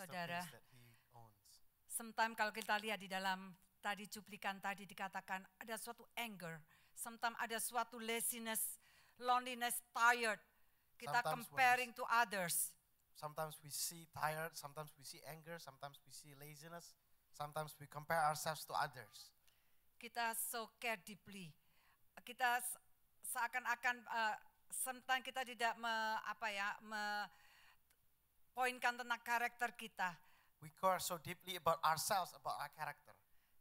Saudara, that he owns. sometimes kalau kita lihat di dalam tadi cuplikan tadi dikatakan ada suatu anger, sometimes ada suatu laziness, loneliness, tired. Kita Sometimes when comparing to others. Sometimes we see tired, sometimes we see anger, sometimes we see laziness, sometimes we compare ourselves to others. Kita so care deeply. Kita seakan-akan sometimes kita tidak poinkan tentang karakter kita. We care so deeply about ourselves, about our character.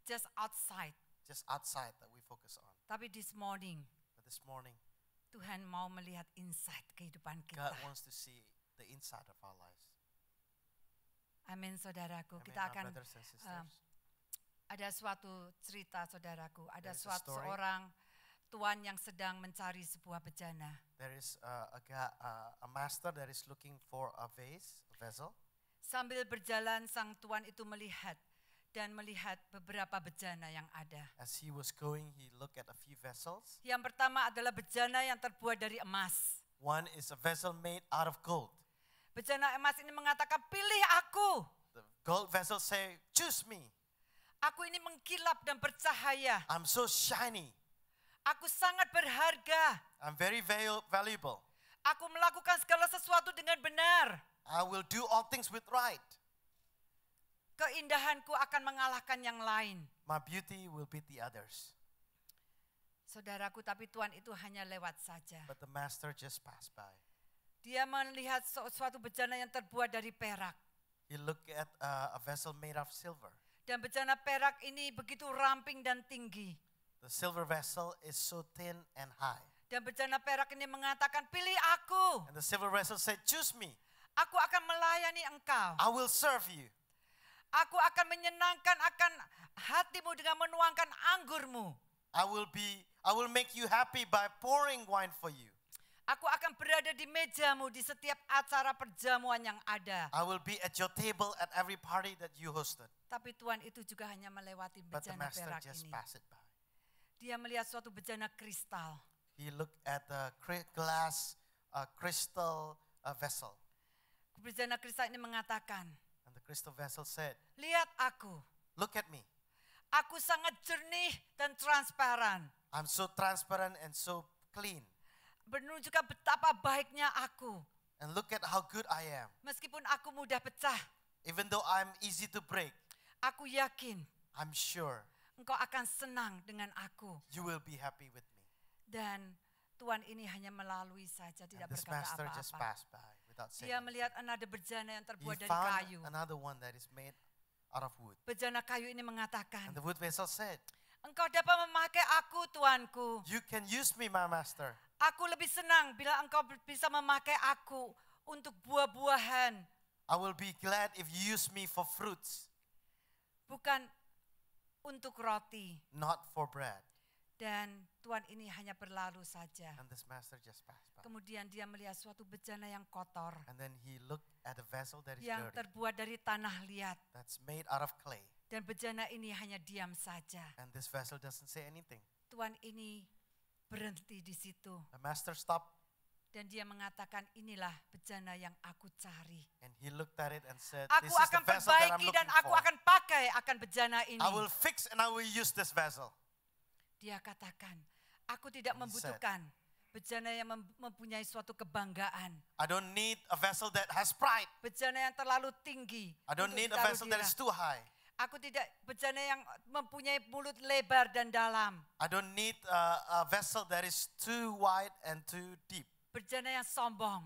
Just outside. Just outside that we focus on. Tapi this morning, But this morning, Tuhan mau melihat inside kehidupan kita. God wants to see the inside of our lives. Amin, saudaraku. Amen, Kita my akan brothers and sisters. ada suatu cerita, saudaraku. Ada There is a suatu story. seorang tuan yang sedang mencari sebuah bejana. There is a master that is looking for a vessel. Sambil berjalan, sang tuan itu melihat beberapa bejana yang ada. As he was going, he looked at a few vessels. Yang pertama adalah bejana yang terbuat dari emas. One is a vessel made out of gold. Bejana emas ini mengatakan, pilih aku. The gold vessel say, choose me. Aku ini mengkilap dan bercahaya. I'm so shiny. Aku sangat berharga. I'm very valuable. Aku melakukan segala sesuatu dengan benar. I will do all things with right. Keindahanku akan mengalahkan yang lain. My beauty will beat the others. Saudaraku, tapi Tuhan itu hanya lewat saja. But the master just passed by. Dia melihat suatu bejana yang terbuat dari perak. He looked at a vessel made of silver. Dan bejana perak ini begitu ramping dan tinggi. The silver vessel is so thin and high. Dan bejana perak ini mengatakan, pilih aku. And the silver vessel said, choose me. Aku akan melayani engkau. I will serve you. Aku akan menyenangkan akan hatimu dengan menuangkan anggurmu. I will make you happy by pouring wine for you. Aku akan berada di mejamu di setiap acara perjamuan yang ada. I will be at your table at every party that you hosted. Tapi Tuhan itu juga hanya melewati But the bejana master perak just ini. passed it by. Dia melihat suatu bejana kristal. He looked at the glass crystal vessel. Bejana kristal ini mengatakan, And the crystal vessel said, lihat aku. look at me. Aku sangat jernih dan transparan. I'm so transparent and so clean. Menunjukkan betapa baiknya aku. And look at how good I am. Meskipun aku mudah pecah, Even though I'm easy to break, aku yakin I'm sure engkau akan senang dengan aku. you will be happy with me. Dan Tuhan ini hanya melalui saja, tidak And this berkata master just apa-apa. passed by without saying Dia anything. melihat ada bejana yang He terbuat dari found kayu. another one that is made out of wood. Bejana kayu ini mengatakan, And the wood vessel said, engkau dapat memakai aku, tuanku. you can use me, my master. Aku lebih senang bila engkau bisa memakai aku untuk buah-buahan. I will be glad if you use me for fruits, Bukan untuk roti. not for bread. Dan Tuhan ini hanya berlalu saja. And this master just passed by. Kemudian dia melihat suatu bejana yang kotor. And then he looked at a vessel that is Yang dirty, terbuat dari tanah liat. that's made out of clay. Dan bejana ini hanya diam saja. And this vessel doesn't say anything. Tuhan ini berhenti di situ. The master stopped Dan dia mengatakan, inilah bejana yang aku cari. and he looked at it and said, Aku this is the akan vessel that I'm perbaiki dan looking aku for. akan pakai akan bejana ini. I will fix and I will use this vessel. Dia katakan, aku tidak And he membutuhkan bejana yang mempunyai suatu kebanggaan. I don't need a vessel that has pride. Bejana yang terlalu tinggi. I don't untuk need a ditaruh vessel di that rak. is too high. Aku tidak bejana yang mempunyai mulut lebar dan dalam. I don't need a vessel that is too wide and too deep. Bejana yang sombong.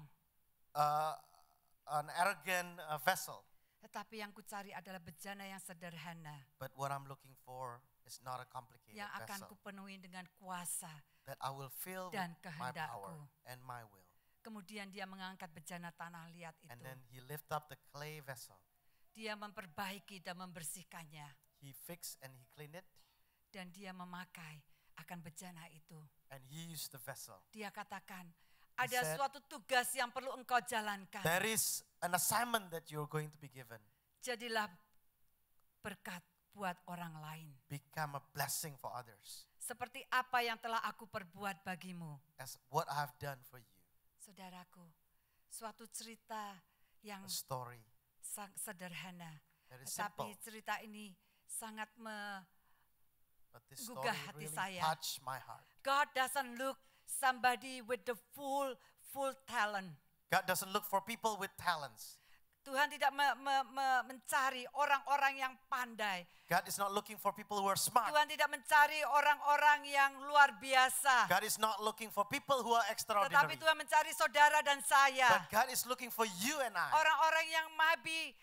An arrogant vessel. Tetapi yang kucari adalah bejana yang sederhana. But what I'm looking for is not a complicated Yang akan vessel. kupenuhi dengan kuasa. That I will fill with dan my kehendakku. power and my will. Kemudian dia mengangkat bejana tanah liat And itu. then he lift up the clay vessel. Dia memperbaiki dan membersihkannya. He fixed and he cleaned it. Dan dia memakai akan bejana itu. And he used the vessel. Dia katakan, ada said, suatu tugas yang perlu engkau jalankan. There is an assignment that you're going to be given. Jadilah berkat buat orang lain. Become a blessing for others. Seperti apa yang telah aku perbuat bagimu. As what I've done for you. Saudaraku, suatu cerita yang A story sederhana. Very Tetapi simple. cerita ini sangat But this story menggugah hati really saya. touched my heart. God doesn't look somebody with the full talent. God doesn't look for people with talents. Tuhan tidak mencari orang-orang yang pandai. God is not looking for people who are smart. Tuhan tidak mencari orang-orang yang luar biasa. God is not looking for people who are Tetapi extraordinary. Tuhan mencari saudara dan saya. But God is looking for you and I. Orang-orang yang maybe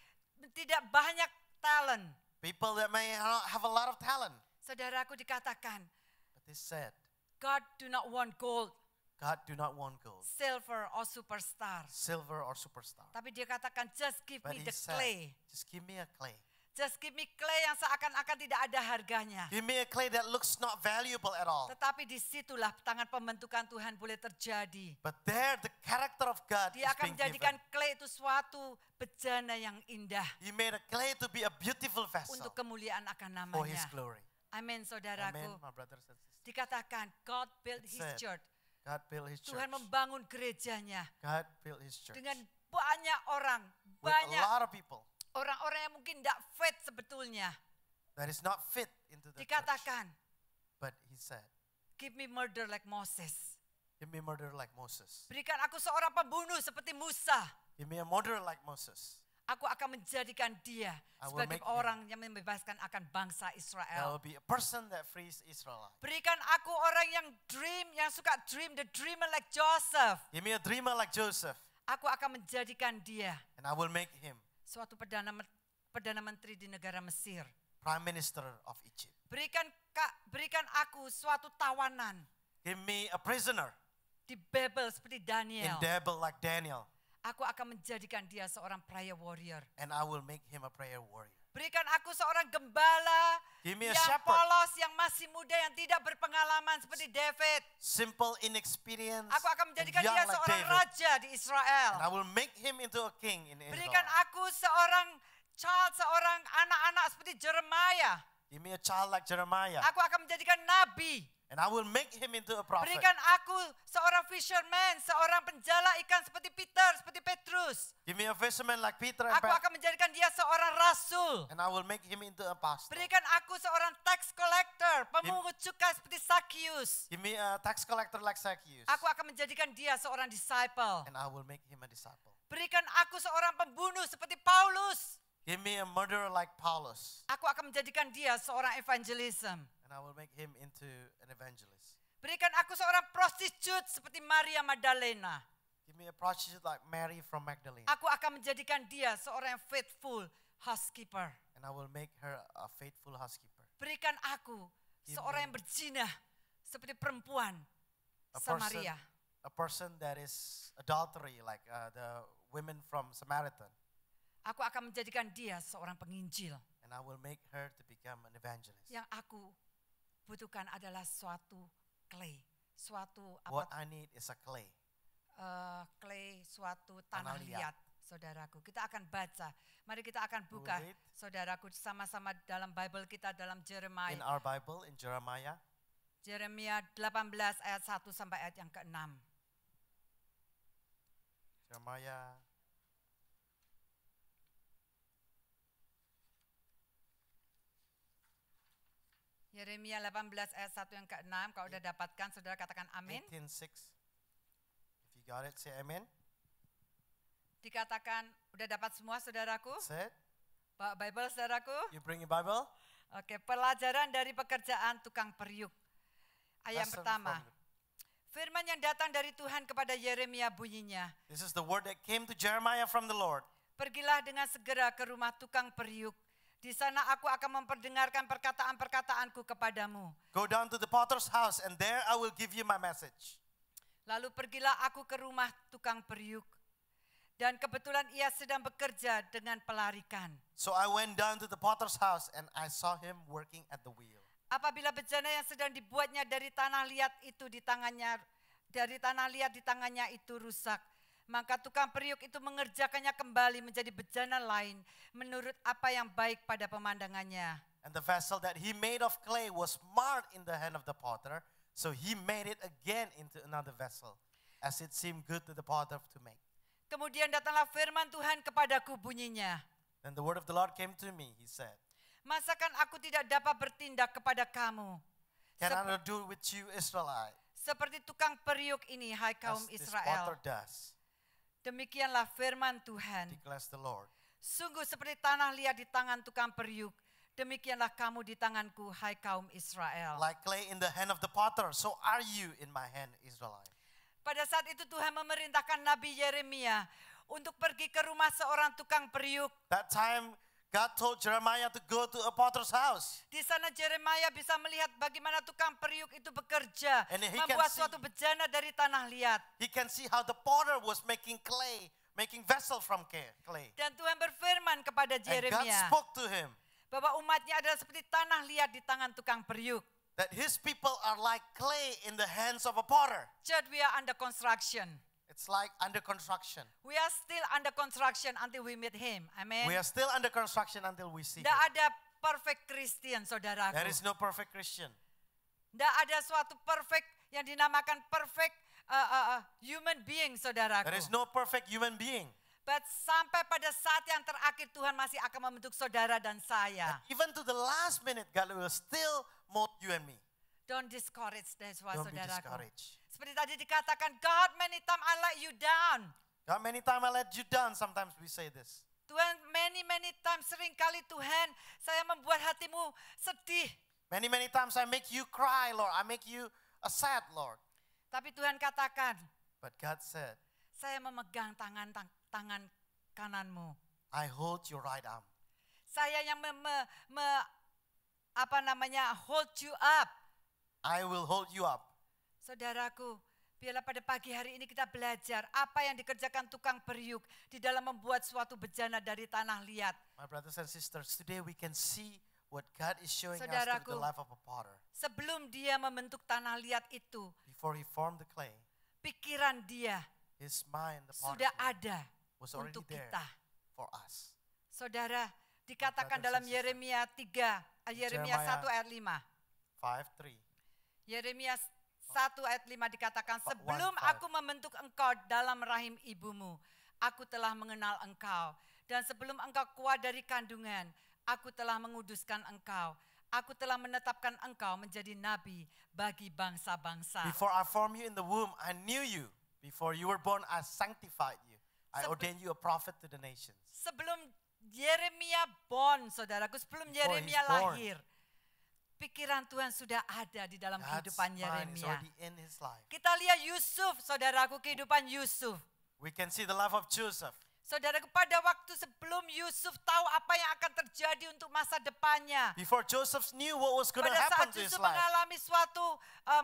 tidak banyak talent. People that may not have a lot of talent. Saudaraku dikatakan, But they said, God do not want gold, God do not want gold, silver or superstar. silver or superstar. Tapi dia katakan, just give But me he the said, clay. just give me a clay. Just give me clay yang seakan-akan tidak ada harganya. Give me a clay that looks not valuable at all. Tetapi disitulah tangan pembentukan Tuhan boleh terjadi. But there the character of God Dia is akan being menjadikan given. clay itu suatu bejana yang indah. He made a clay to be a beautiful vessel Untuk kemuliaan akan for His namanya. glory. Amin Amen, saudaraku. my brothers and sisters. Dikatakan God built It His said, church. God built His church. Tuhan membangun gerejanya. God built His church. Dengan banyak orang. With a Banyak lot of people orang-orang yang mungkin tidak fit sebetulnya. that is not fit into the church. Dikatakan, But He said, give me murder like Moses. give me murder like Moses. Berikan aku seorang pembunuh seperti Musa. Give me a murderer like Moses. Aku akan menjadikan dia I will sebagai make him. orang yang membebaskan akan bangsa There Israel. will be a person that frees Israel. Berikan aku orang yang suka dream, the dreamer like Joseph. Give me a dreamer like Joseph, Aku akan menjadikan dia and I will make him suatu perdana menteri di negara Mesir. prime minister of Egypt. Berikan aku suatu tawanan Give me a prisoner di Babel seperti in Daniel. Babel like Daniel, Aku akan menjadikan dia seorang prayer warrior. and I will make him a prayer warrior. Berikan aku seorang gembala Give me a yang shepherd. polos, yang masih muda, yang tidak berpengalaman seperti David. Simple, inexperienced, Aku akan and menjadikan young dia like seorang David. raja di Israel. And I will make him into a king in Berikan Israel. aku seorang anak-anak seperti Jeremiah. Give me a child like Jeremiah, Aku akan menjadikan nabi. and I will make him into a prophet. Berikan aku seorang fisherman, seorang penjala ikan seperti Peter, seperti Petrus. Give me a fisherman like Peter and Aku akan menjadikan dia seorang rasul. and I will make him into a pastor. Berikan aku seorang tax collector, pemungut cukai seperti Zacchaeus. Give me a tax collector like Zacchaeus, Aku akan menjadikan dia seorang disciple. and I will make him a disciple. Berikan aku seorang pembunuh seperti Paulus. Give me a murderer like Paulus, Aku akan menjadikan dia seorang evangelism. and I will make him into an evangelist. Berikan aku seorang prostitut seperti Maria Magdalena. Give me a prostitute like Mary from Magdalene, Aku akan menjadikan dia seorang yang faithful housekeeper. and I will make her a faithful housekeeper. Berikan aku Give seorang me yang berzinah seperti perempuan A person, Samaria. a person that is adultery like the women from Samaritan, Aku akan menjadikan dia seorang penginjil. and I will make her to become an evangelist. Yang aku butuhkan adalah suatu clay, suatu What I need is a clay. clay, suatu tanah Tanah liat. liat. Saudaraku, kita akan baca. Mari kita akan We will buka, read. saudaraku, sama-sama dalam Bible kita dalam In Jeremiah. our Bible, in Jeremiah, Jeremia 18 ayat 1 sampai ayat yang ke-6. Jeremiah Yeremia 18 ayat 1 yang ke-6. Kalau udah dapatkan, saudara katakan amin. 18:6. If you got it, say amen. Dikatakan, udah dapat semua saudaraku? Say it. Bawa Bible saudaraku? You bring your Bible. Oke, pelajaran dari pekerjaan tukang periuk. Ayat Lesson pertama. from Firman yang datang dari Tuhan kepada Yeremia bunyinya, This is the word that came to Jeremiah from the Lord. pergilah dengan segera ke rumah tukang periuk. Di sana aku akan memperdengarkan perkataan-perkataanku kepadamu. Go down to the potter's house, and there I will give you my message. Lalu pergilah aku ke rumah tukang periuk. Dan kebetulan ia sedang bekerja dengan pelarikan. So I went down to the potter's house, and I saw him working at the wheel. Apabila bejana yang sedang dibuatnya dari tanah liat di tangannya itu rusak, maka tukang periuk itu mengerjakannya kembali menjadi bejana lain menurut apa yang baik pada pemandangannya. And the vessel that he made of clay was marred in the hand of the potter, so he made it again into another vessel, as it seemed good to the potter to make. Kemudian datanglah firman Tuhan kepadaku bunyinya, Then the word of the Lord came to me. He said, Masakan aku tidak dapat bertindak kepada kamu can I not do with you, Israelite, seperti tukang periuk ini, hai kaum as this Israel? potter does, Demikianlah firman Tuhan. declares the Lord. Sungguh seperti tanah liat di tangan tukang periuk, demikianlah kamu di tanganku, hai kaum Israel. Like clay in the hand of the potter, so are you in my hand, Israelite. Pada saat itu Tuhan memerintahkan Nabi Yeremia untuk pergi ke rumah seorang tukang periuk. That time, God told Jeremiah to go to a potter's house. Di sana Yeremia bisa melihat bagaimana tukang periuk itu bekerja, And he can membuat see- suatu bejana dari tanah liat. He can see how the potter was making clay, making vessel from clay. Dan Tuhan berfirman kepada And God Yeremia spoke to him bahwa umatnya adalah seperti tanah liat di tangan tukang periuk. that his people are like clay in the hands of a potter. Church, we are under construction. It's like under construction. We are still under construction until we meet Him. Amen. We are still under construction until we see Tidak him. ada perfect Christian, saudaraku. There is no perfect Christian. Tidak ada suatu perfect yang dinamakan perfect human being, saudaraku. There is no perfect human being. But sampai pada saat yang terakhir Tuhan masih akan membentuk saudara dan saya. Even to the last minute, God will still mold you and me. Don't discourage, that's why, Don't be saudaraku. discouraged. Seperti tadi dikatakan, God many times I let you down. God, many times I let you down. Sometimes we say this. Tuhan, many times, seringkali Tuhan, saya membuat hatimu sedih. Many times I make you cry, Lord. I make you sad, Lord. Tapi Tuhan katakan, But God said, saya memegang tangan kananmu. I hold your right arm. Saya yang hold you up. I will hold you up. Saudaraku, biarlah pada pagi hari ini kita belajar apa yang dikerjakan tukang periuk di dalam membuat suatu bejana dari tanah liat. My brothers and sisters, today we can see what God is showing us Saudaraku, through the life of a potter. Sebelum dia membentuk tanah liat itu, Before he formed the clay, pikiran dia his mind, the potter's sudah mind, ada was already untuk there kita. for us. Saudara, dikatakan brothers dalam and sisters. Yeremia 3, Yeremia Jeremiah 1 ayat 5. 5:3. Yeremia 1 ayat 5 dikatakan, 1:5. sebelum aku membentuk engkau dalam rahim ibumu, aku telah mengenal engkau. Dan sebelum engkau keluar dari kandungan, aku telah menguduskan engkau. Aku telah menetapkan engkau menjadi nabi bagi bangsa-bangsa. Before I formed you in the womb, I knew you. Before you were born, I sanctified you. I ordained you a prophet to the nations. Sebelum Yeremia born, saudaraku, sebelum Before Yeremia he's born. lahir, pikiran Tuhan sudah ada di dalam God's kehidupan mind is Yeremia. already in his life. Kita lihat Yusuf, saudaraku, kehidupan Yusuf. We can see the life of Joseph. Saudaraku, pada waktu sebelum Yusuf tahu apa yang akan terjadi untuk masa depannya. Before Joseph knew what was going to Pada happen saat to his Yusuf life. mengalami suatu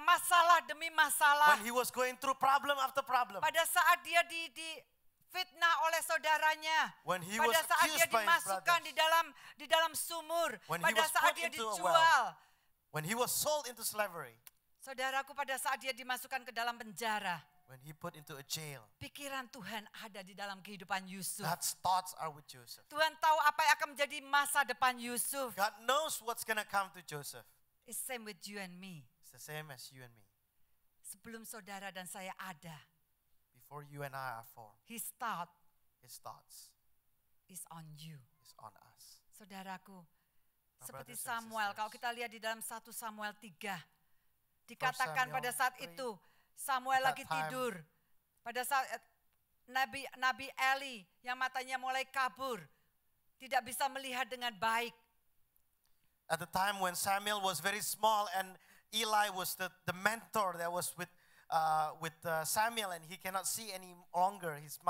masalah demi masalah. When he was going through problem after problem. Pada saat dia difitnah oleh saudaranya. When he Pada was saat dia accused by his dimasukkan brothers. di dalam sumur. When he Pada was saat put dia into a dijual. When he was sold into slavery. Saudaraku, pada saat dia dimasukkan ke dalam penjara. When he put into a jail. Pikiran Tuhan ada di dalam kehidupan Yusuf. God's thoughts are with Joseph. Tuhan tahu apa yang akan menjadi masa depan Yusuf. God knows what's going to come to Joseph. It's same with you and me. It's the same as you and me. Sebelum saudara dan saya ada, Before you and I are formed, His thought his thoughts is on you. is on us. Saudaraku, My seperti brothers and Samuel, kalau sisters. kita lihat di dalam 1 Samuel 3, dikatakan Samuel pada saat 3, itu Samuel at that lagi time, tidur. Pada saat Nabi Eli yang matanya mulai kabur, tidak bisa melihat dengan baik. At the time when Samuel was very small and Eli was the mentor that was with Samuel, and he cannot see any longer. His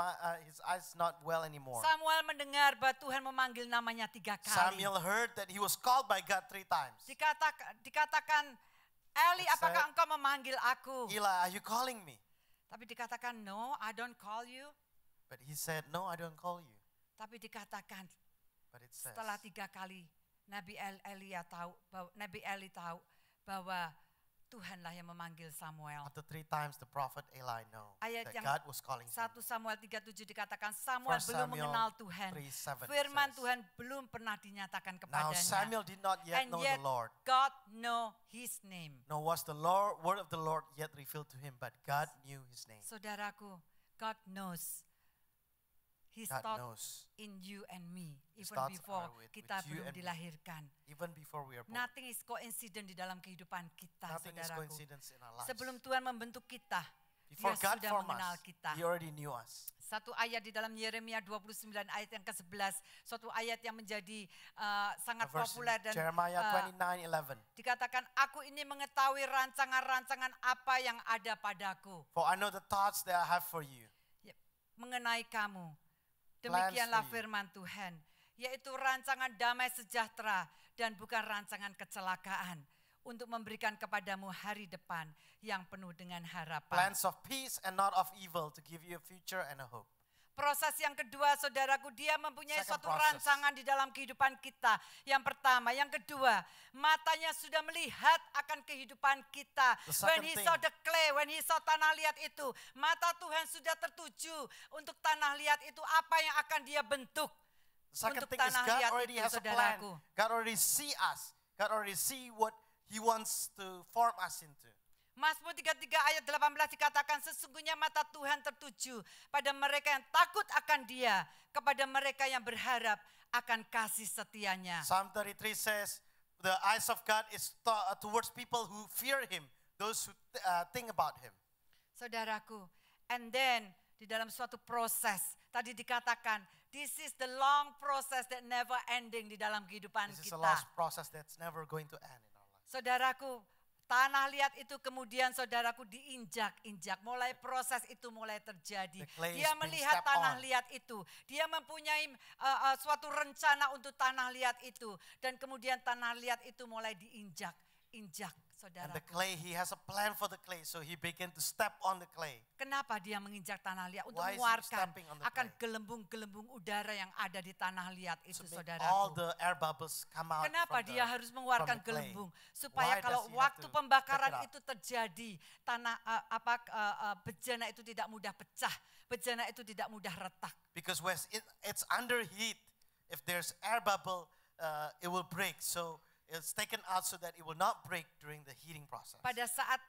eyes not well anymore. Samuel mendengar bahwa Tuhan memanggil namanya 3 kali. Samuel heard that he was called by God 3 times. Dikatakan, Eli, It apakah said, engkau memanggil aku? Eli, are you calling me? Tapi dikatakan, no, I don't call you. But he said, no, I don't call you. Tapi dikatakan, But it says, setelah 3 kali Nabi Eli tahu bahwa Tuhanlah yang memanggil Samuel. after 3 times the prophet Eli knew Ayat that yang God was calling 1 Samuel. Samuel 3:7 dikatakan Samuel 1 belum Samuel mengenal Tuhan. 3:7 Firman says, Tuhan belum pernah dinyatakan Now kepadanya. Samuel did not yet And know yet the Lord, God know his name. nor was the word of the Lord yet revealed to him, but God knew his name. Saudaraku, God knows He God started knows. in you and me He even starts before with kita you belum and me. dilahirkan. Even before we are born. Nothing is coincident di dalam kehidupan kita, Nothing is saudaraku. coincidence in our lives. Sebelum Tuhan membentuk kita, Before Dia God sudah formed mengenal us, kita. He already knew us. Satu ayat di dalam Yeremia 29 ayat yang ke-11, suatu ayat yang menjadi sangat A verse in populer dan Jeremiah 29:11. dikatakan, aku ini mengetahui rancangan-rancangan apa yang ada padaku. For I know the thoughts that I have for you. Ya, mengenai kamu. Plans Demikianlah for you. firman Tuhan. Yaitu rancangan damai sejahtera dan bukan rancangan kecelakaan. Untuk memberikan kepadamu hari depan yang penuh dengan harapan. Plans of peace and not of evil to give you a future and a hope. Proses yang kedua, saudaraku, dia mempunyai Second suatu process. rancangan di dalam kehidupan kita. Yang pertama, yang kedua, matanya sudah melihat akan kehidupan kita. The When second he thing. saw the clay, when he saw tanah liat itu, mata Tuhan sudah tertuju untuk tanah liat itu apa yang akan dia bentuk. The second Untuk thing is tanah God liat already itu, has a plan. saudaraku. God already see us. God already see what He wants to form us into. Mazmur 33 ayat 18 dikatakan, sesungguhnya mata Tuhan tertuju pada mereka yang takut akan Dia, kepada mereka yang berharap akan kasih setianya. Psalm 33 says, the eyes of God is towards people who fear Him, those who think about Him. Saudaraku, and then di dalam suatu proses, tadi dikatakan, this is the long process that never ending di dalam kehidupan This is a kita. lost process that's never going to end in our life. Saudaraku, tanah liat itu kemudian saudaraku diinjak-injak. Mulai proses itu mulai terjadi. The clay Dia is being melihat stepped tanah on. liat itu. Dia mempunyai suatu rencana untuk tanah liat itu. Dan kemudian tanah liat itu mulai diinjak-injak, And the saudaraku. clay, He has a plan for the clay, so He began to step on the clay. Kenapa dia menginjak tanah liat? Untuk Why is he mengeluarkan stepping on the akan clay? gelembung-gelembung udara yang ada di tanah liat itu, To make all saudaraku. the air bubbles come out Kenapa from dia the, harus mengeluarkan from the clay. gelembung? Supaya Why kalau does he have waktu to pembakaran take it out? itu terjadi, tanah bejana itu tidak mudah pecah, bejana itu tidak mudah retak. Because when it's under heat, if there's air bubble, it will break. So it's taken out so that it will not break during the heating process. Pada saat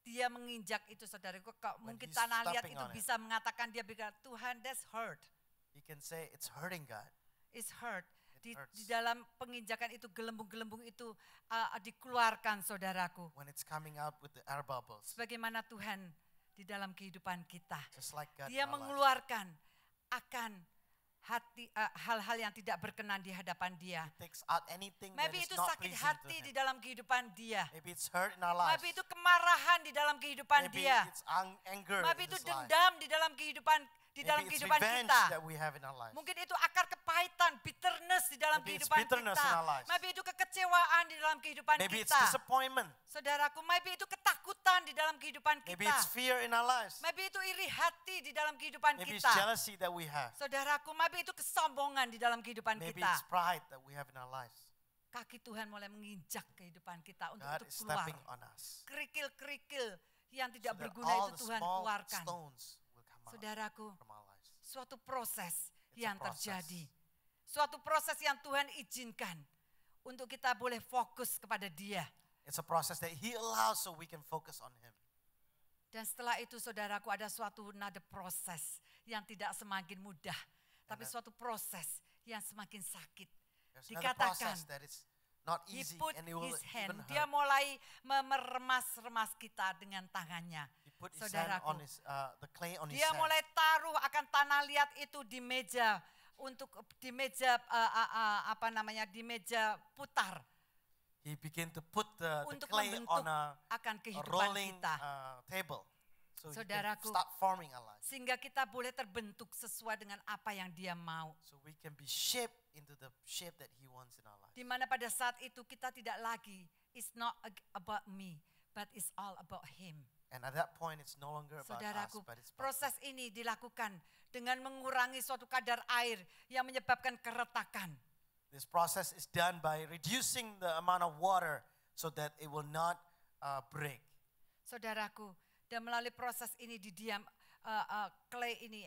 dia menginjak itu, saudaraku, When mungkin he's tanah liat stepping itu on it. bisa mengatakan, dia berkata, Tuhan, that's hurt, You can say it's hurting God. it's hurt. It Di hurts. dalam penginjakan itu, gelembung-gelembung itu dikeluarkan, saudaraku. When it's coming out with the air bubbles. Sebagaimana Tuhan di dalam kehidupan kita. Just like God. Dia in our lives. mengeluarkan akan hal-hal yang tidak berkenan di hadapan dia. He takes out anything that Maybe is itu not sakit pleasing to hati di Him. dalam kehidupan dia. Maybe it's hurt in our lives. Maybe itu kemarahan di dalam kehidupan Maybe dia. it's anger Maybe in itu his life. dendam di dalam kehidupan Maybe it's kehidupan revenge kita. that we have in our lives. Mungkin itu akar kepahitan, bitterness di dalam Maybe it's kehidupan bitterness kita. in our lives. Maybe itu kekecewaan di dalam kehidupan Maybe it's kita. disappointment. Saudaraku, maybe itu ketakutan di dalam kehidupan Maybe kita. it's fear in our lives. Maybe itu iri hati di dalam kehidupan Maybe it's kita. jealousy that we have. Saudaraku, maybe itu kesombongan di dalam kehidupan Maybe kita. it's pride that we have in our lives. Kaki Tuhan mulai menginjak kehidupan kita untuk God itu is keluar. stepping on us. Kerikil-kerikil yang So tidak that berguna all itu the Tuhan small keluarkan. stones will come out Saudaraku, from our lives. suatu proses It's yang a process. terjadi. Suatu proses yang Tuhan izinkan untuk kita boleh fokus kepada Dia. It's a process that He allows so we can focus on Him. Dan setelah itu, saudaraku, ada suatu nada proses yang tidak semakin mudah, tapi suatu proses yang semakin sakit. There's another Dikatakan, process that is not He easy put and it will his hand. even Dia hurt. mulai meremas-remas kita dengan tangannya. He put his hand Saudaraku, on the clay on his dia hand. mulai taruh akan tanah liat itu di meja di meja putar He began to put the untuk clay membentuk on akan a kehidupan rolling kita. table. So he can Saudaraku, start forming our lives. sehingga kita boleh terbentuk sesuai dengan apa yang Dia mau. So we can be shaped into the shape that He wants in our lives. Di mana pada saat itu kita tidak lagi, it's not about me, but it's all about Him. And at that point it's no longer about Saudaraku, us, but it's about proses ini dilakukan dengan mengurangi suatu kadar air yang menyebabkan keretakan. This process is done by reducing the amount of water so that it will not break. Saudaraku, dan melalui proses ini clay ini,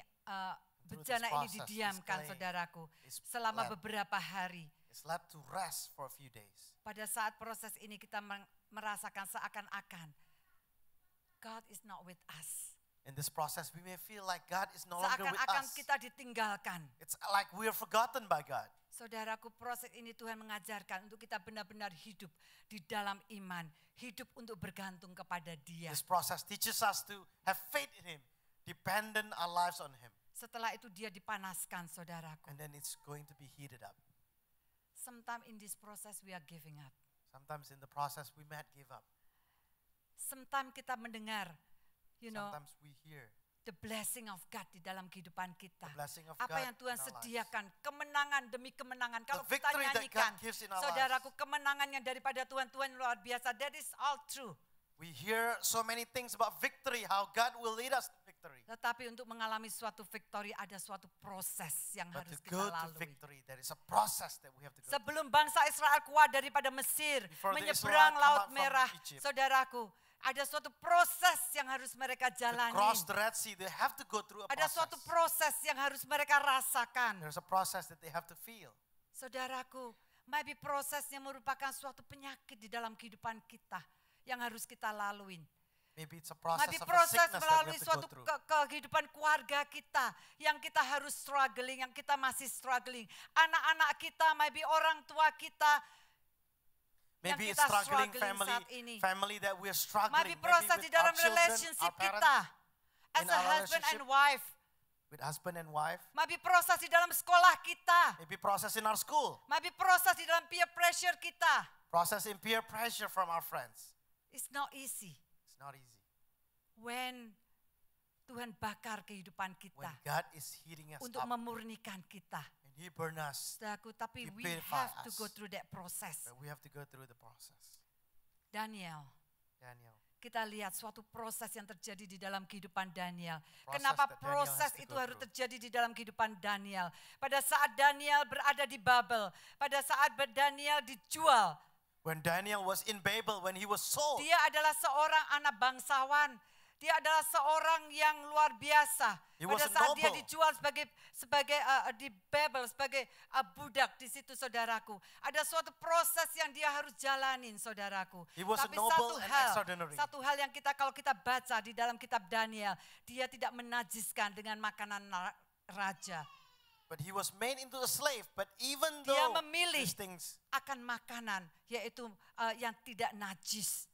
Through bejana this ini process, didiamkan, this clay saudaraku, is selama left. beberapa hari. It's left to rest for a few days. Pada saat proses ini kita merasakan seakan-akan God is not with us. In this process, we may feel like God is no longer with Seakan-akan us. kita ditinggalkan. It's like we are forgotten by God. Saudaraku, proses ini Tuhan mengajarkan untuk kita benar-benar hidup di dalam iman. Hidup untuk bergantung kepada Dia. This process teaches us to have faith in Him, dependent our lives on Him. Setelah itu dia dipanaskan, saudaraku. And then it's going to be heated up. Sometimes in this process we are giving up. Sometimes in the process we might give up. Sometimes kita mendengar, Sometimes we hear the blessing of God di dalam kehidupan kita. the blessing of Apa God yang Tuhan in our lives. sediakan, kemenangan demi kemenangan. Kalau kita victory that nyanyikan, God gives in our saudaraku, kemenangan yang daripada Tuhan luar biasa. That is all true. We hear so many things about victory, how God will lead us to victory. Tetapi untuk mengalami suatu victory ada suatu proses yang But to harus kita go to lalui. victory, there is a process that we have to go through. Sebelum bangsa Israel keluar daripada Mesir, Before the menyeberang Israelites come Laut out from Merah, Egypt. saudaraku, ada suatu proses yang harus mereka To jalani. cross the Red Sea, they have to go through a Ada process. suatu proses yang harus mereka rasakan. There's a process that they have to feel. Saudaraku, maybe prosesnya merupakan suatu penyakit di dalam kehidupan kita yang harus kita lalui. Maybe it's a process Maybe of a proses sickness that we melalui have to suatu go through. kehidupan keluarga kita yang kita harus struggling, yang kita masih struggling. Anak-anak kita, maybe orang tua kita yang Maybe it's kita struggling saat ini. family that we're struggling. Maybe Maybe proses with di dalam our children, relationship our parents, kita as in a our husband and relationship. wife. with husband and wife. Maybe proses di dalam sekolah kita. Maybe process in our school. Maybe proses di dalam peer pressure kita. Process in peer pressure from our friends. It's not easy. It's not easy. When Tuhan bakar kehidupan When kita God is heating us untuk up memurnikan kita. and He burn us, Saudaraku, tapi He we purify have to us. go through that process. but we have to go through the process. Daniel, Daniel. kita lihat suatu proses yang terjadi di dalam kehidupan Daniel. Process Kenapa that Daniel proses has to itu go harus through. terjadi di dalam kehidupan Daniel? Pada saat Daniel berada di Babel, pada saat Daniel dijual, When Daniel was in Babel, when he was sold, dia adalah seorang anak bangsawan. Dia adalah seorang yang luar biasa. He Pada was a saat dia noble. dijual sebagai di Babel, sebagai budak di situ, saudaraku. Ada suatu proses yang dia harus jalanin, saudaraku. He was a Tapi noble and extraordinary. satu hal yang kalau kita baca di dalam kitab Daniel, dia tidak menajiskan dengan makanan raja. but he was made into a slave. But even Dia though memilih these things, akan makanan, yaitu yang tidak najis.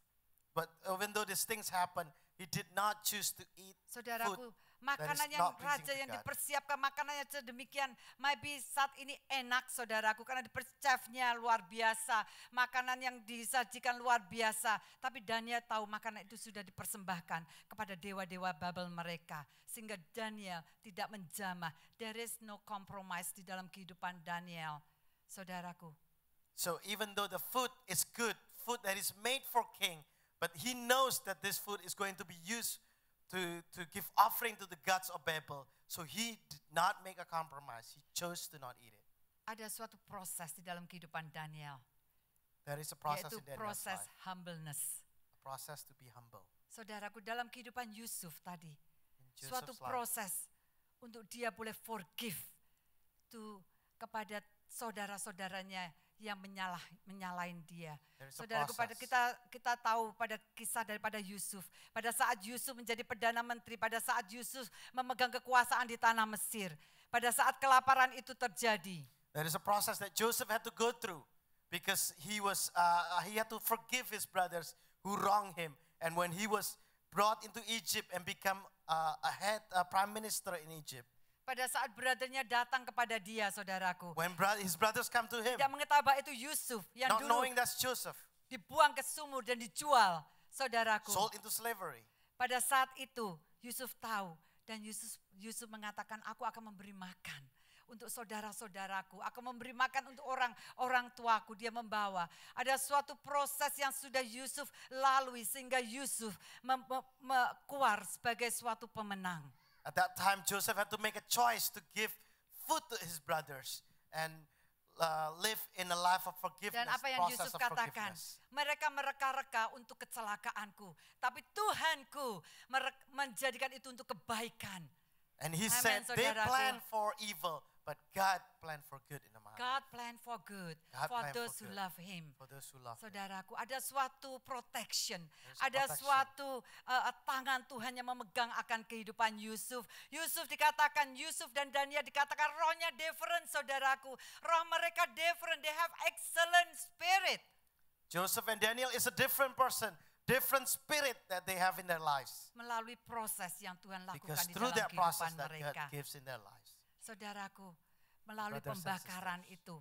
but even though these things happen, he did not choose to eat Saudaraku, food. makanan is yang not pleasing raja to yang God. dipersiapkan, makanannya sedemikian, maybe saat ini enak, saudaraku, karena chefnya luar biasa, makanan yang disajikan luar biasa. Tapi Daniel tahu makanan itu sudah dipersembahkan kepada dewa-dewa Babel mereka, sehingga Daniel tidak menjamah. There is no compromise di dalam kehidupan Daniel, saudaraku. So even though the food is good, food that is made for king, but he knows that this food is going to be used to give offering to the gods of Babel. So he did not make a compromise. He chose to not eat it. Ada suatu proses di dalam kehidupan Daniel, There is a process yaitu in Daniel's proses life. humbleness. A process to be humble. Saudaraku, dalam kehidupan Yusuf tadi, In suatu Joseph's life, proses untuk dia boleh forgive kepada saudara-saudaranya yang menyalahin dia. There is a Saudaraku, pada process. kita tahu pada kisah daripada Yusuf. Pada saat Yusuf menjadi Perdana Menteri, pada saat Yusuf memegang kekuasaan di tanah Mesir. Pada saat kelaparan itu terjadi. There is a process that Joseph had to go through because he had to forgive his brothers who wronged him. And when he was brought into Egypt and become a prime minister in Egypt, Pada saat brothernya datang kepada dia, saudaraku. when his brothers come to him, Tidak mengetahui bahwa itu Yusuf yang not dulu knowing that's Joseph, dibuang ke sumur dan dijual, saudaraku. sold into slavery. Pada saat itu Yusuf tahu dan Yusuf mengatakan, aku akan memberi makan untuk saudara-saudaraku, aku memberi makan untuk orang tuaku. Dia membawa. Ada suatu proses yang sudah Yusuf lalui sehingga Yusuf keluar sebagai suatu pemenang. At that time, Joseph had to make a choice to give food to his brothers and live in a life of forgiveness, Dan apa yang process Yusuf of katakan, forgiveness. mereka mereka-reka untuk kecelakaanku, tapi Tuhanku menjadikan itu untuk kebaikan. And he Amen, said, they saudaraku. plan for evil, But God planned for good in my life. God plan for good God for plan for those who good. love Him. For those who love Him. Saudaraku, ada suatu protection, There's ada protection. suatu tangan Tuhan yang memegang akan kehidupan Yusuf. Yusuf dikatakan, Yusuf dan Daniel dikatakan rohnya different, saudaraku. Roh mereka different, they have excellent spirit. Joseph and Daniel is a different person, different spirit that they have in their lives. Melalui proses yang Tuhan lakukan Because di through dalam that process kehidupan that God mereka. gives in their lives. Saudaraku, melalui Brothers and pembakaran sisters. itu,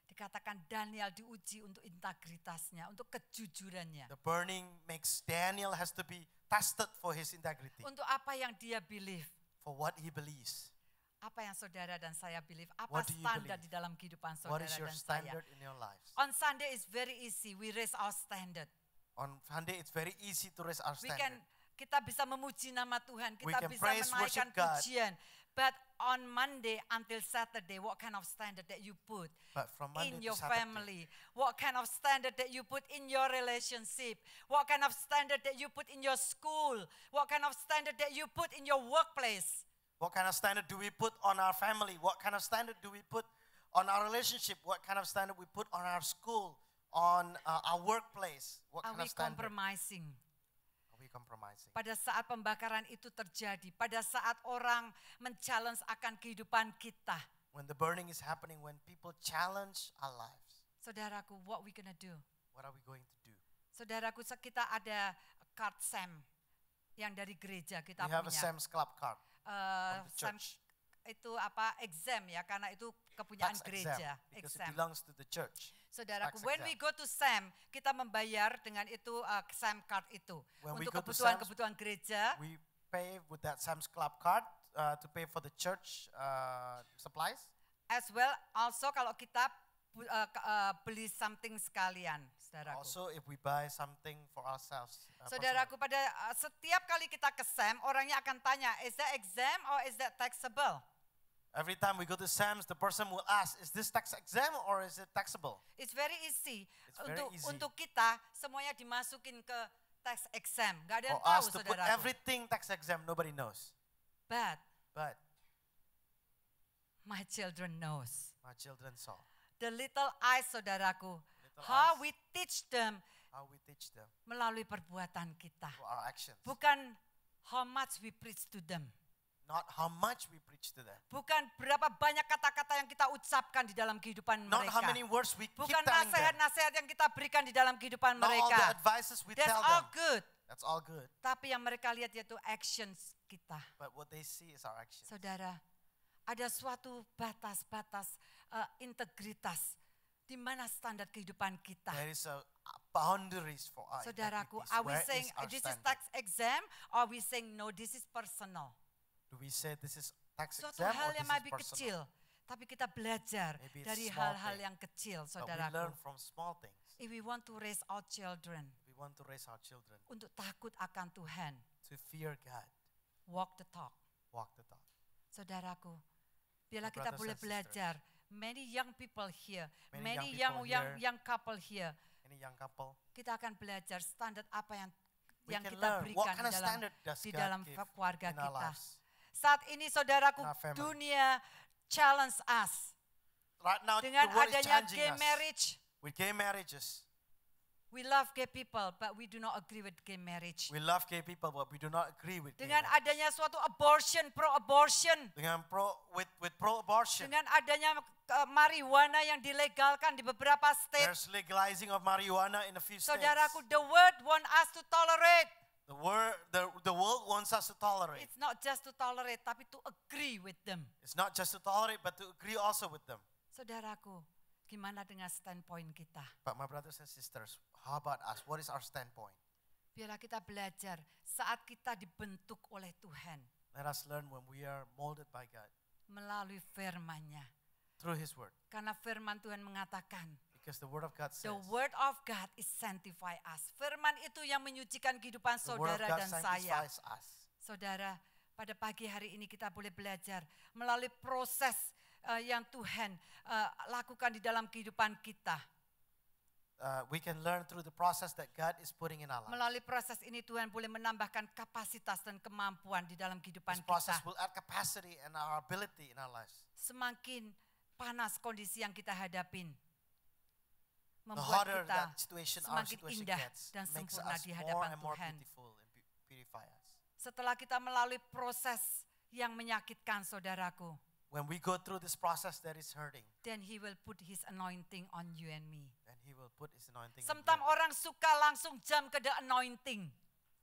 dikatakan Daniel diuji untuk integritasnya, untuk kejujurannya. The burning makes Daniel has to be tested for his integrity, Untuk apa yang dia believe. for what he believes. Apa yang saudara dan saya believe? Apa What do you standar believe? di dalam kehidupan What saudara is your dan saya? standard in your lives? On Sunday is very easy, we raise our standard. On Sunday, it's very easy to raise our standard. Kita bisa memuji nama Tuhan, We kita can bisa praise, menaikkan worship God. pujian. But on Monday until Saturday, what kind of standard that you put But from Monday in to your Saturday, family? What kind of standard that you put in your relationship? What kind of standard that you put in your school? What kind of standard that you put in your workplace? what kind of standard do we put on our family? What kind of standard do we put on our relationship? What kind of standard we put on our school, on our workplace? What Are kind we of standard compromising? are we compromising? Pada saat pembakaran itu terjadi, pada saat orang men-challenge akan kehidupan kita. When the burning is happening, when people challenge our lives, Saudaraku, what we gonna do? what are we going to do? Saudaraku, kita ada card SAM yang dari gereja kita We have a punya. Sam's Club card from the SAM church. itu apa? Exam ya, karena itu kepunyaan Tax gereja. exam, because it Exam. belongs to the church. Saudaraku, tax when exam. we go to SAM, kita membayar dengan itu SAM card itu When we untuk go to kebutuhan-kebutuhan gereja. We pay with that Sam's Club card to pay for the church supplies. As well, also kalau kita beli something sekalian, saudaraku. Also, if we buy something for ourselves. Saudaraku, pada setiap kali kita ke SAM, orangnya akan tanya, is that exam or is that taxable? Every time we go to Sam's, the person will ask, is this tax exempt or is it taxable? It's very easy. It's very easy. Untuk kita, semuanya dimasukin ke tax exam. Gak ada yang For tahu, us to put saudaraku. everything tax exempt, nobody knows. But But my children knows. my children saw The little eyes, saudaraku. Little How eyes. we teach them how we teach them melalui perbuatan kita. through our actions. Bukan how much we preach to them. Not how much we preach to them. Bukan berapa banyak kata-kata yang kita ucapkan di dalam kehidupan Not how mereka. many words we keep Bukan telling them. nasihat-nasihat yang kita berikan di dalam kehidupan Not all the mereka. advices we That's tell all them. good. That's all good. Tapi yang mereka lihat yaitu actions kita. But what they see is our actions. Saudara, ada suatu batas-batas integritas di mana standar kehidupan kita. There is a boundaries for our Saudaraku, integrities. are we Where saying is our this is standard? tax exam or are we saying no, this is personal? Do we say this is tax Suatu exempt hal or yang this is lebih personal? kecil, tapi kita belajar Maybe it's dari small hal-hal thing, yang kecil, But we saudaraku. learn from small things. If we want to raise our children We want to raise our children untuk takut akan Tuhan, to fear God, walk the talk. walk the talk. Saudaraku, biarlah My kita brothers boleh and sisters. belajar. Many young people here, Many many young people here. young couple here. Any young couple, Kita akan belajar standar apa we yang can kita learn what berikan kind of di dalam standard does di God dalam give keluarga in our kita. lives. Saat ini saudaraku, In our family. dunia challenge us Right now, dengan the world is adanya challenging gay us marriage. with gay marriages. We love gay people, but we do not agree with gay marriage. We love gay people, but we do not agree with gay Dengan marriage. adanya suatu abortion, pro-abortion, Dengan with pro-abortion, dengan adanya marijuana yang dilegalkan di beberapa state, there's legalizing of marijuana in a few states. saudaraku, the world want us to tolerate. The world wants us to tolerate. It's not just to tolerate, tapi to agree with them. It's not just to tolerate, but to agree also with them. Saudaraku, gimana dengan standpoint kita? But my brothers and sisters, how about us? What is our standpoint? Biarlah kita belajar saat kita dibentuk oleh Tuhan Let us learn when we are molded by God melalui firman-Nya. through His Word. Karena firman Tuhan mengatakan, Because the Word of God says, the word of God is sanctify us. Firman itu yang menyucikan kehidupan the Word of saudara God dan saya. sanctifies us. Saudara, pada pagi hari ini kita boleh belajar melalui proses yang Tuhan lakukan di dalam kehidupan kita. we can learn through the process that God is putting in our lives. Melalui proses ini Tuhan boleh menambahkan kapasitas dan kemampuan di dalam kehidupan This process kita. will add capacity and our ability in our lives. Semakin panas kondisi yang kita hadapin, The membuat harder kita that situation, our semakin situation indah gets, dan makes sempurna us di more hadapan and more Tuhan. beautiful and purify us. Setelah kita melalui proses yang menyakitkan saudaraku, When we go through this process that is hurting, then He will put His anointing on you and me. then He will put His anointing on you. Sometimes orang suka langsung jump ke the anointing.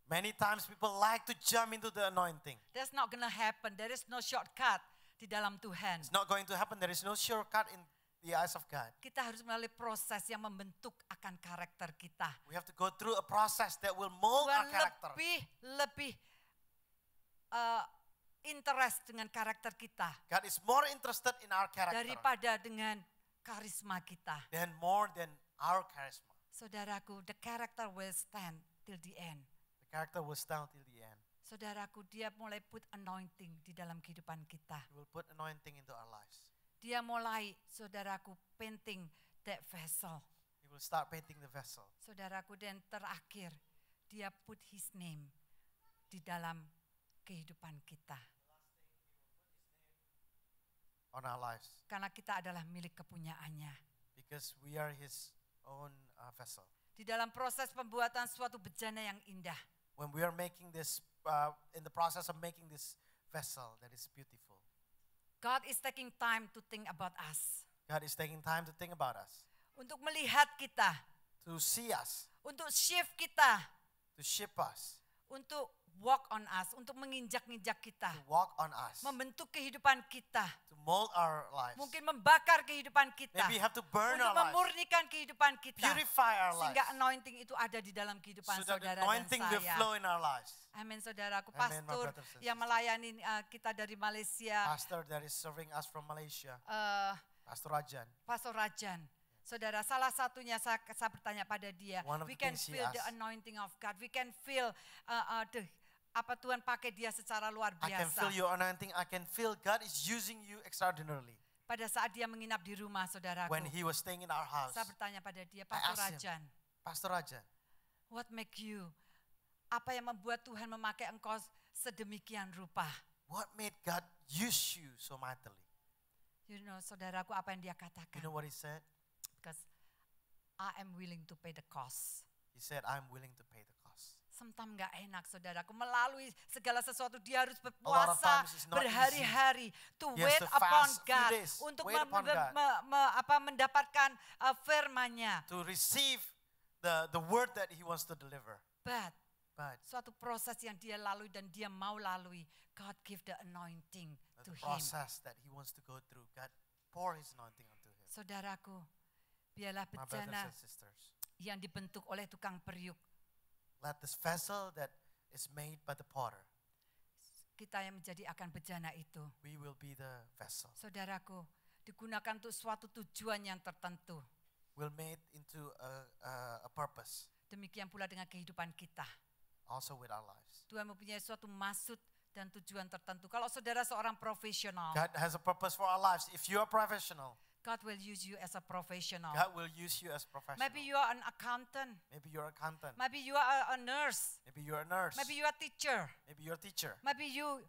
Many times people like to jump into the anointing. That's not gonna happen. There is no shortcut di dalam Tuhan. It's not going to happen. There is no shortcut in the eyes of God. Kita harus melalui proses yang membentuk akan karakter kita. We have to go through a process that will mold our Tuhan character. lebih interest dengan karakter kita God is more interested in our character daripada dengan karisma kita. than more than our charisma. Saudaraku, the character will stand till the end. The character will stand till the end. Saudaraku, dia mulai put anointing di dalam kehidupan kita. He will put anointing into our lives. Dia mulai, saudaraku, painting that vessel. He will start painting the vessel. Saudaraku, dan terakhir, dia put his name di dalam kehidupan kita. On our lives. Karena kita adalah milik kepunyaannya. Because we are His own vessel. Di dalam proses pembuatan suatu bejana yang indah. When we are making this, in the process of making this vessel that is beautiful, God is taking time to think about us. God is taking time to think about us, Untuk melihat kita. to see us, Untuk shift kita. to shape us, Untuk walk on us. Untuk menginjak-injak kita. to walk on us, Membentuk kehidupan kita. to mold our lives. Mungkin membakar kehidupan kita. Maybe you have to burn Untuk our lives, memurnikan kehidupan kita. purify our lives, Sehingga anointing itu ada di dalam kehidupan so that the saudara dan anointing will saya. flow in our lives. Amin saudaraku. Amen, my Pastor brothers and yang sisters. melayani kita dari Malaysia. Pastor that is serving us from Malaysia, eh, Pastor Rajan. Pastor Rajan. Saudara, salah satunya saya bertanya pada dia. One of We the can things he feel the asked. anointing of God. We can feel apa Tuhan pakai dia secara luar I can biasa. feel your anointing. I can feel God is using you extraordinarily. Pada saat dia menginap di rumah saudaraku. When he was staying in our house, Saya bertanya pada dia, Pastor asked him. Rajan. Pastor Rajan, What make you? Apa yang membuat Tuhan memakai engkau sedemikian rupa? what made God use you so mightily? You know, saudaraku, apa yang dia katakan? You know what he said? Because I am willing to pay the cost. He said, I'm willing to pay the cost. Sometimes nggak enak saudaraku, melalui segala sesuatu dia harus lot of berpuasa times it's not berhari-hari to He has wait to upon fast a few God days, untuk wait upon God. mendapatkan firman-Nya. To receive the word that he wants to deliver. But But suatu proses yang dia lalui dan dia mau lalui, God give the anointing to the him. process that he wants to go through, God pour his anointing onto him. Saudaraku, biarlah My brothers bejana and sisters, yang dibentuk oleh tukang periuk, let this vessel that is made by the potter, kita yang menjadi akan bejana itu. we will be the vessel. Saudaraku, digunakan untuk suatu tujuan yang tertentu. Will made into a purpose, Demikian pula dengan kehidupan kita. also with our lives. Tuhan mempunyai suatu maksud dan tujuan tertentu. Kalau saudara seorang profesional, God has a purpose for our lives. If you are professional, God will use you as a professional. God will use you as professional. Maybe you are an accountant. Maybe you're an accountant. Maybe you are a nurse. Maybe you're a nurse. Maybe you are a teacher. Maybe you're a teacher. Maybe you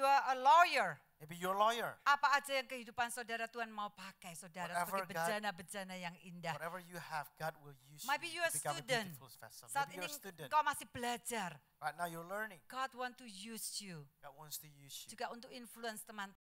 are a lawyer. Maybe you're a lawyer. Apa aja yang kehidupan saudara Tuhan mau pakai saudara Whatever sebagai God- bejana-bejana yang indah. Whatever you have, God will use Maybe you you are to become student. a beautiful vessel. Saat Maybe ini you're a student. engkau masih belajar. Right now you're learning. God want to use you God wants to use you juga untuk influence teman